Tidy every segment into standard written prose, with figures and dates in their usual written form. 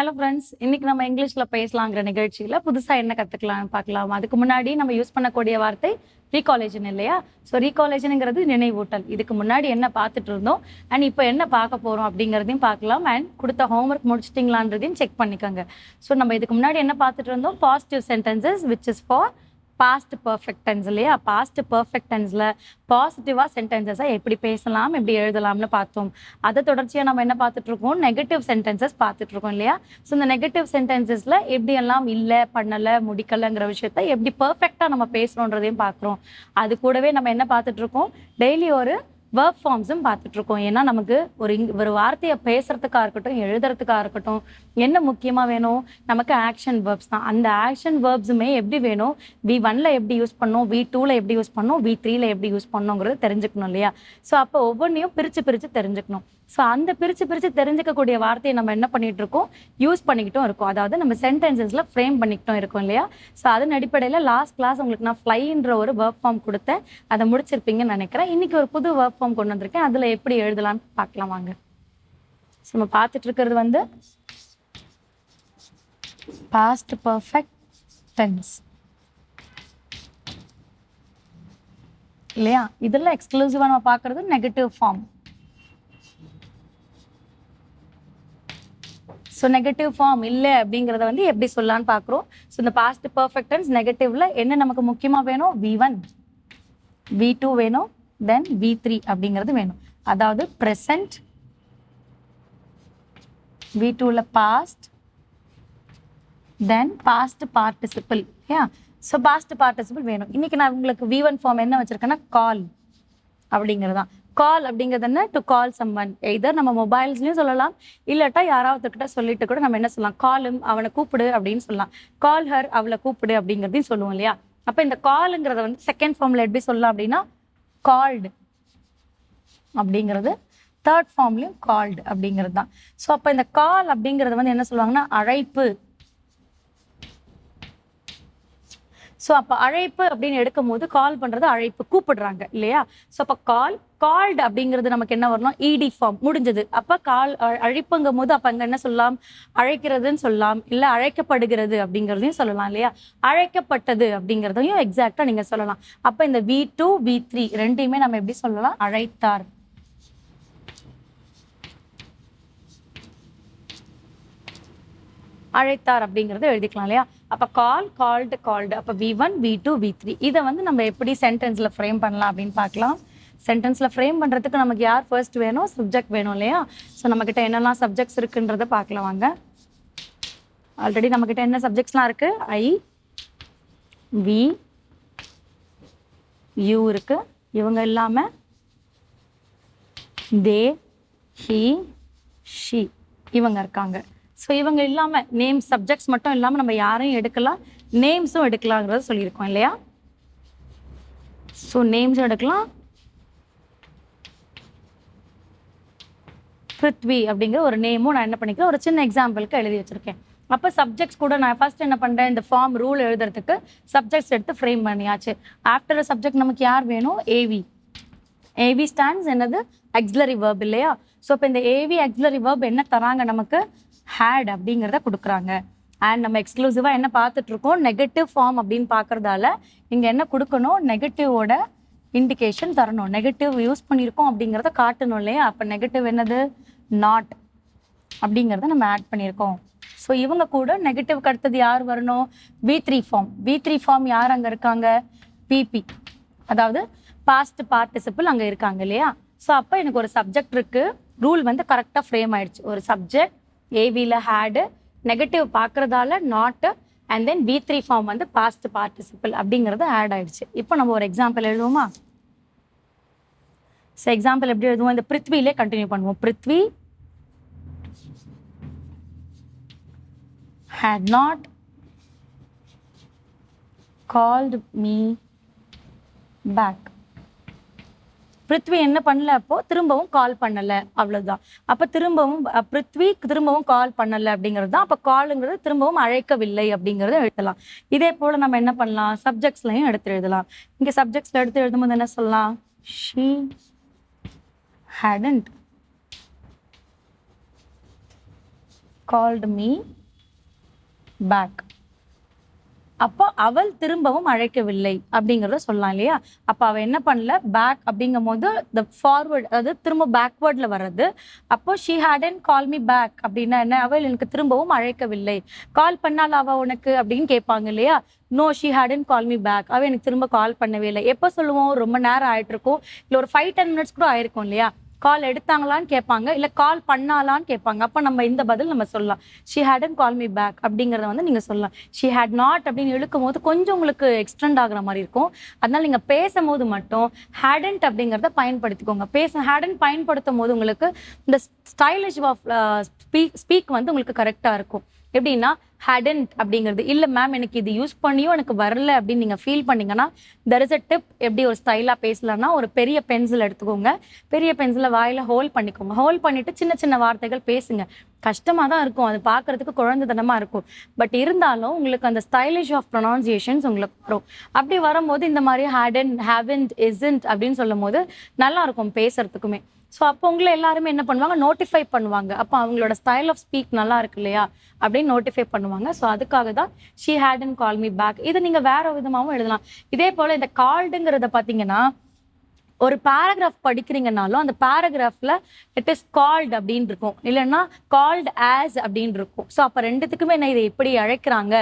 Hello friends, இன்னைக்கு நம்ம இங்கிலீஷ்ல பேசலாங்கிற நிகழ்ச்சியில புதுசா என்ன கத்துக்கலாம்னு பார்க்கலாம். அதுக்கு முன்னாடி நம்ம யூஸ் பண்ணக்கூடிய வார்த்தை ரீகாலேஜன் இல்லையா? ஸோ ரீகாலேஜனுங்கிறது நினைவூட்டல். இதுக்கு முன்னாடி என்ன பார்த்துட்டு இருந்தோம் அண்ட் இப்போ என்ன பார்க்க போறோம் அப்படிங்கிறதையும் பார்க்கலாம். அண்ட் கொடுத்த ஹோம்ஒர்க் முடிச்சிட்டிங்களான்றதையும் செக் பண்ணிக்கோங்க. ஸோ நம்ம இதுக்கு முன்னாடி என்ன பார்த்துட்டு இருந்தோம்? Positive sentences which is for past perfect tense இல்லையா? பாஸ்ட் பர்ஃபெக்ட் டென்ஸில் பாசிட்டிவாக சென்டென்சஸை எப்படி பேசலாம், எப்படி எழுதலாம்னு பார்த்தோம். அதை தொடர்ச்சியாக நம்ம என்ன பார்த்துட்ருக்கோம்? நெகட்டிவ் சென்டென்சஸ் பார்த்துட்ருக்கோம் இல்லையா? ஸோ இந்த நெகட்டிவ் சென்டென்சஸில் எப்படியெல்லாம் இல்லை, பண்ணலை, முடிக்கலைங்கிற விஷயத்த எப்படி பர்ஃபெக்டாக நம்ம பேசணுன்றதையும் பார்க்குறோம். அது கூடவே நம்ம என்ன பார்த்துட்ருக்கோம்? டெய்லி ஒரு வேர்ப் ஃபார்ம்ஸும் பார்த்துட்ருக்கோம். ஏன்னா நமக்கு ஒரு வார்த்தையை பேசுறதுக்காக இருக்கட்டும், எழுதுறதுக்காக இருக்கட்டும், என்ன முக்கியமாக வேணும்? நமக்கு ஆக்ஷன் வேர்ப்ஸ் தான். அந்த ஆக்ஷன் வேர்ப்ஸுமே எப்படி வேணும்? V1ல எப்படி யூஸ் பண்ணணும், V2ல எப்படி யூஸ் பண்ணணும், V3ல எப்படி யூஸ் பண்ணணுங்கிறது தெரிஞ்சுக்கணும் இல்லையா? ஸோ அப்போ ஒவ்வொன்றையும் பிரித்து தெரிஞ்சுக்கணும். ஸோ அந்த பிரித்து தெரிஞ்சுக்கக்கூடிய வார்த்தையை நம்ம என்ன பண்ணிட்டு இருக்கோம்? யூஸ் பண்ணிக்கிட்டும் இருக்கோம். அதாவது நம்ம சென்டென்சஸில் ஃப்ரேம் பண்ணிக்கிட்டும் இருக்கோம் இல்லையா? ஸோ அதன் அடிப்படையில் லாஸ்ட் கிளாஸ் உங்களுக்கு நான் ஃப்ளைன்ற ஒரு வேர்ப் ஃபார்ம் கொடுத்தேன். அதை முடிச்சிருப்பீங்கன்னு நினைக்கிறேன். இன்னைக்கு ஒரு புது வேர்ப் ஃபார்ம் கொண்டு வந்திருக்கேன். அதில் எப்படி எழுதலாம்னு பார்க்கலாம் வாங்க. ஸோ நம்ம பார்த்துட்டு இருக்கிறது வந்து பாஸ்ட் பர்ஃபெக்ட் டென்ஸ் இல்லையா? இதெல்லாம் எக்ஸ்க்ளூசிவாக நம்ம பார்க்குறது negative form. So negative form இல்லை அப்படிங்கிறத வந்து எப்படி சொல்லலான்னு பார்க்குறோம். ஸோ இந்த பாஸ்ட் பர்ஃபெக்ட் டென்ஸ் நெகட்டிவ்ல என்ன நமக்கு முக்கியமாக வேணும்? V1, V2 வேணும், தென் V3 அப்படிங்கிறது வேணும். அதாவது ப்ரெசன்ட், V2ல பாஸ்ட், தென் பாஸ்ட் பார்ட்டிசிபிள். ஏ ஸோ பாஸ்ட் பார்ட்டிசிபிள் வேணும். இன்னைக்கு நான் உங்களுக்கு V1 ஃபார்ம் என்ன வச்சிருக்கேன்னா கால் அப்படிங்கிறது தான். கால் அப்படிங்கிறது என்ன? To call summon. எய்தர் நம்ம மொபைல்ஸ்லையும் சொல்லலாம், இல்லாட்டா யாராவதுக்கிட்ட சொல்லிட்டு கூட நம்ம என்ன சொல்லலாம்? காலும், அவனை கூப்பிடு அப்படின்னு சொல்லலாம். கால் ஹர், அவளை கூப்பிடு அப்படிங்கிறதையும் சொல்லுவோம் இல்லையா? அப்போ இந்த காலுங்கிறத வந்து செகண்ட் ஃபார்மில் எப்படி சொல்லலாம் அப்படின்னா கால்டு அப்படிங்கிறது, தேர்ட் ஃபார்ம்லையும் கால்டு அப்படிங்கிறது தான். ஸோ அப்போ இந்த கால் அப்படிங்கிறது வந்து என்ன சொல்லுவாங்கன்னா அழைப்பு. ஸோ அப்போ அழைப்பு அப்படின்னு எடுக்கும் போது கால் பண்ணுறது அழைப்பு, கூப்பிடுறாங்க இல்லையா? ஸோ அப்போ கால்டு அப்படிங்கிறது நமக்கு என்ன வரணும்? இடி ஃபார்ம் முடிஞ்சது. அப்போ அழைப்புங்கும் போது அப்போ அங்கே என்ன சொல்லலாம்? அழைக்கிறதுன்னு சொல்லலாம், இல்லை அழைக்கப்படுகிறது அப்படிங்கிறதையும் சொல்லலாம் இல்லையா? அழைக்கப்பட்டது அப்படிங்கிறதையும் எக்ஸாக்டாக நீங்கள் சொல்லலாம். அப்போ இந்த V2, V3 ரெண்டையுமே நம்ம எப்படி சொல்லலாம்? அழைத்தார். அழைத்தார் அப்படிங்கிறத எழுதிக்கலாம் இல்லையா? அப்போ கால்டு. அப்போ V1, V2, V3 இதை வந்து நம்ம எப்படி சென்டென்ஸில் ஃப்ரேம் பண்ணலாம் அப்படின்னு பார்க்கலாம். சென்டென்ஸில் ஃப்ரேம் பண்ணுறதுக்கு நமக்கு யார் ஃபர்ஸ்ட் வேணும்? சப்ஜெக்ட் வேணும் இல்லையா? ஸோ நம்மக்கிட்ட என்னெல்லாம் சப்ஜெக்ட்ஸ் இருக்குன்றதை பார்க்கலாம் வாங்க. ஆல்ரெடி நம்மக்கிட்ட என்ன சப்ஜெக்ட்ஸ்லாம் இருக்குது? I, we, you இருக்கு. இவங்க இல்லாமல் they, he, she இவங்க இருக்காங்க. ஸோ இவங்க இல்லாமல் நேம் சப்ஜெக்ட்ஸ் மட்டும் இல்லாமல் நம்ம யாரையும் எடுக்கலாம், நேம்ஸும் எடுக்கலாங்கிறத சொல்லியிருக்கோம் இல்லையா? ஸோ நேம்ஸும் எடுக்கலாம். பிருத்வி அப்படிங்கிற ஒரு நேமும் நான் என்ன பண்ணிக்கிறேன், ஒரு சின்ன எக்ஸாம்பிளுக்கு எழுதி வச்சிருக்கேன். அப்போ சப்ஜெக்ட்ஸ் கூட நான் ஃபர்ஸ்ட் என்ன பண்ணுறேன்? இந்த ஃபார்ம் ரூல் எழுதுறதுக்கு சப்ஜெக்ட்ஸ் எடுத்து ஃப்ரேம் பண்ணியாச்சு. ஆஃப்டர் சப்ஜெக்ட் நமக்கு யார் வேணும்? ஏவி ஸ்டாண்ட்ஸ் என்னது? ஆக்ஸிலரி வேர்ப் இல்லையா? ஸோ இப்போ இந்த ஏவி ஆக்ஸிலரி வேர்ப் என்ன தராங்க நமக்கு? ஹேட் அப்படிங்கிறத கொடுக்குறாங்க. அண்ட் நம்ம எக்ஸ்க்ளூசிவாக என்ன பார்த்துட்ருக்கோம்? நெகட்டிவ் ஃபார்ம் அப்படின்னு பார்க்குறதால இங்கே என்ன கொடுக்கணும்? நெகட்டிவோட இண்டிகேஷன் தரணும். நெகட்டிவ் யூஸ் பண்ணியிருக்கோம் அப்படிங்கிறத காட்டணும் இல்லையா? அப்போ நெகட்டிவ் என்னது? நாட் அப்படிங்கிறத நம்ம ஆட் பண்ணியிருக்கோம். ஸோ இவங்க கூட நெகட்டிவ்க்கு அடுத்தது யார் வரணும்? V3 form. V3 ஃபார்ம் யார் அங்கே இருக்காங்க? PP, அதாவது பாஸ்ட் பார்ட்டிசிபிள் அங்கே இருக்காங்க இல்லையா? ஸோ அப்போ எனக்கு ஒரு சப்ஜெக்ட் இருக்குது, ரூல் வந்து கரெக்டாக ஃப்ரேம் ஆயிடுச்சு. ஒரு சப்ஜெக்ட் ஏவியில் ஹேடு, நெகட்டிவ் பார்க்குறதால நாட்டு, அண்ட் தென் V3 ஃபார்ம் வந்து பாஸ்ட் பார்ட்டிசிபிள் அப்படிங்கிறது ஆட் ஆயிடுச்சு. இப்போ நம்ம ஒரு எக்ஸாம்பிள் எழுதுவோமா? ஸோ எக்ஸாம்பிள் எப்படி எழுதுவோம்? இந்த பிருத்விலே கண்டினியூ பண்ணுவோம். Prithvi had not called me back. Prithvi என்ன பண்ணல? அப்போ திரும்பவும் கால் பண்ணல, அவ்வளவுதான். அப்ப திரும்பவும் பிருத்வி திரும்பவும் கால் பண்ணல அப்படிங்கிறது தான். அப்ப காலுங்கிறது திரும்பவும் அழைக்கவில்லை அப்படிங்கறத எழுதலாம். இதே போல நம்ம என்ன பண்ணலாம்? சப்ஜெக்ட்ஸ்லயும் எடுத்து எழுதலாம். இங்க சப்ஜெக்ட்ஸ்ல எடுத்து எழுதும்போது என்ன சொல்லலாம்? she hadn't called me back. அப்போ அவள் திரும்பவும் அழைக்கவில்லை அப்படிங்கிறத சொல்லலாம் இல்லையா? அப்போ அவள் என்ன பண்ணல, பேக் அப்படிங்கும் போது த ஃபார்வர்ட், அதாவது திரும்ப பேக்வேர்டில் வர்றது. அப்போ she hadn't call me back அப்படின்னா என்ன, அவள் எனக்கு திரும்பவும் அழைக்கவில்லை. கால் பண்ணால் அவள் உனக்கு அப்படின்னு கேட்பாங்க இல்லையா? No, she hadn't call me back. அவள் எனக்கு திரும்ப கால் பண்ணவே இல்லை. எப்போ சொல்லுவோம், ரொம்ப நேரம் ஆயிட்டு இருக்கும், இல்லை ஒரு 5-10 மினிட்ஸ் கூட ஆயிருக்கும் இல்லையா? கால் எடுத்தாங்களான்னு கேட்பாங்க, இல்லை கால் பண்ணாலான்னு கேட்பாங்க. அப்போ நம்ம இந்த பதில் நம்ம சொல்லலாம், she hadn't call me back அப்படிங்கிறத வந்து நீங்கள் சொல்லலாம். ஷி ஹேட் நாட் அப்படின்னு இழுக்கும் போது கொஞ்சம் உங்களுக்கு எக்ஸ்டெண்ட் ஆகுற மாதிரி இருக்கும். அதனால நீங்கள் பேசும்போது மட்டும் ஹேடன்ட் அப்படிங்கிறத பயன்படுத்திக்கோங்க. ஹேடன் பயன்படுத்தும் போது உங்களுக்கு இந்த ஸ்டைலிஷ் ஆஃப் ஸ்பீக் வந்து உங்களுக்கு கரெக்டாக இருக்கும். எப்படின்னா, ஹேடன்ட் அப்படிங்கிறது இல்லை மேம் எனக்கு இது யூஸ் பண்ணியும் எனக்கு வரல அப்படின்னு நீங்கள் ஃபீல் பண்ணீங்கன்னா, தெர் இஸ் அ டிப். எப்படி ஒரு ஸ்டைலாக பேசலாம்னா, ஒரு பெரிய பென்சில் எடுத்துக்கோங்க. பெரிய பென்சிலை வாயில் ஹோல்ட் பண்ணிக்கோங்க. ஹோல்ட் பண்ணிட்டு சின்ன சின்ன வார்த்தைகள் பேசுங்க. கஷ்டமாக தான் இருக்கும், அது பார்க்கறதுக்கு குழந்தைத்தனமாக இருக்கும். பட் இருந்தாலும் உங்களுக்கு அந்த ஸ்டைலிஷ் ஆஃப் ப்ரொனவுன்சியேஷன்ஸ் உங்களுக்கு வரும். அப்படி வரும்போது இந்த மாதிரி ஹேடன், ஹேவன்ட், இஸ்ன்ட் அப்படின்னு சொல்லும் போது நல்லா இருக்கும் பேசுறதுக்குமே. ஸோ அப்போ உங்களை எல்லாருமே என்ன பண்ணுவாங்க, நோட்டிஃபை பண்ணுவாங்க. அப்போ அவங்களோட ஸ்டைல் ஆஃப் ஸ்பீக் நல்லா இருக்கு இல்லையா அப்படின்னு நோட்டிஃபை பண்ணுவாங்க. ஸோ அதுக்காக தான் she hadn't call me back. இதை நீங்கள் வேற விதமாகவும் எழுதலாம். இதே போல் இந்த கால்டுங்கிறத பார்த்தீங்கன்னா, ஒரு பேராகிராஃப் படிக்கிறீங்கனாலும் அந்த பேராகிராஃப்ல இட் இஸ் கால்ட் அப்படின்னு இருக்கும், இல்லைன்னா கால்ட் ஆஸ் அப்படின்னு இருக்கும். ஸோ அப்போ ரெண்டுத்துக்குமே என்ன, இதை இப்படி அழைக்கிறாங்க,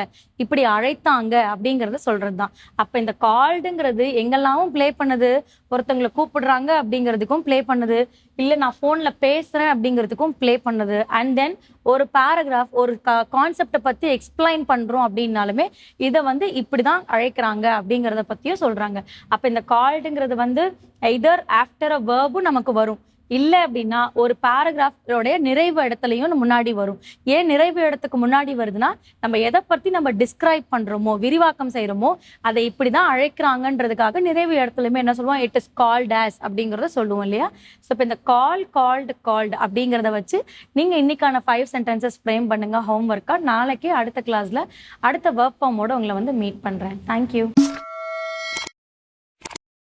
இப்படி அழைத்தாங்க அப்படிங்கிறத சொல்றது தான். அப்போ இந்த கால்டுங்கிறது எங்கெல்லாமும் ப்ளே பண்ணுது, ஒருத்தவங்களை கூப்பிடுறாங்க அப்படிங்கிறதுக்கும் ப்ளே பண்ணுது, இல்லை நான் ஃபோனில் பேசுகிறேன் அப்படிங்கிறதுக்கும் ப்ளே பண்ணுது. அண்ட் தென் ஒரு பேராகிராஃப், ஒரு கான்செப்டை பற்றி எக்ஸ்பிளைன் பண்ணுறோம் அப்படின்னாலுமே இதை வந்து இப்படி தான் அழைக்கிறாங்க அப்படிங்கிறத பற்றியும் சொல்கிறாங்க. அப்போ இந்த கால்டுங்கிறது வந்து எய்தர் ஆஃப்டர் அ வேர்பும் நமக்கு வரும், இல்லை அப்படின்னா ஒரு பேராகிராஃபோடைய நிறைவு இடத்துலையும் முன்னாடி வரும். ஏன் நிறைவு இடத்துக்கு முன்னாடி வருதுன்னா, நம்ம எதை பற்றி நம்ம டிஸ்கிரைப் பண்ணுறோமோ, விரிவாக்கம் செய்கிறோமோ, அதை இப்படி தான் அழைக்கிறாங்கன்றதுக்காக நிறைவு இடத்துலையுமே என்ன சொல்லுவோம், இட் இஸ் கால்ட் ஆஸ் அப்படிங்கிறத சொல்லுவோம் இல்லையா? ஸோ இப்போ இந்த கால்டு அப்படிங்கிறத வச்சு நீங்கள் இன்னைக்கான 5 சென்டென்சஸ் ஃப்ரேம் பண்ணுங்க ஹோம்ஒர்க்காக. நாளைக்கு அடுத்த கிளாஸில் அடுத்த ஒர்க் ஃபார்மோட உங்களை வந்து மீட் பண்ணுறேன். தேங்க்யூ.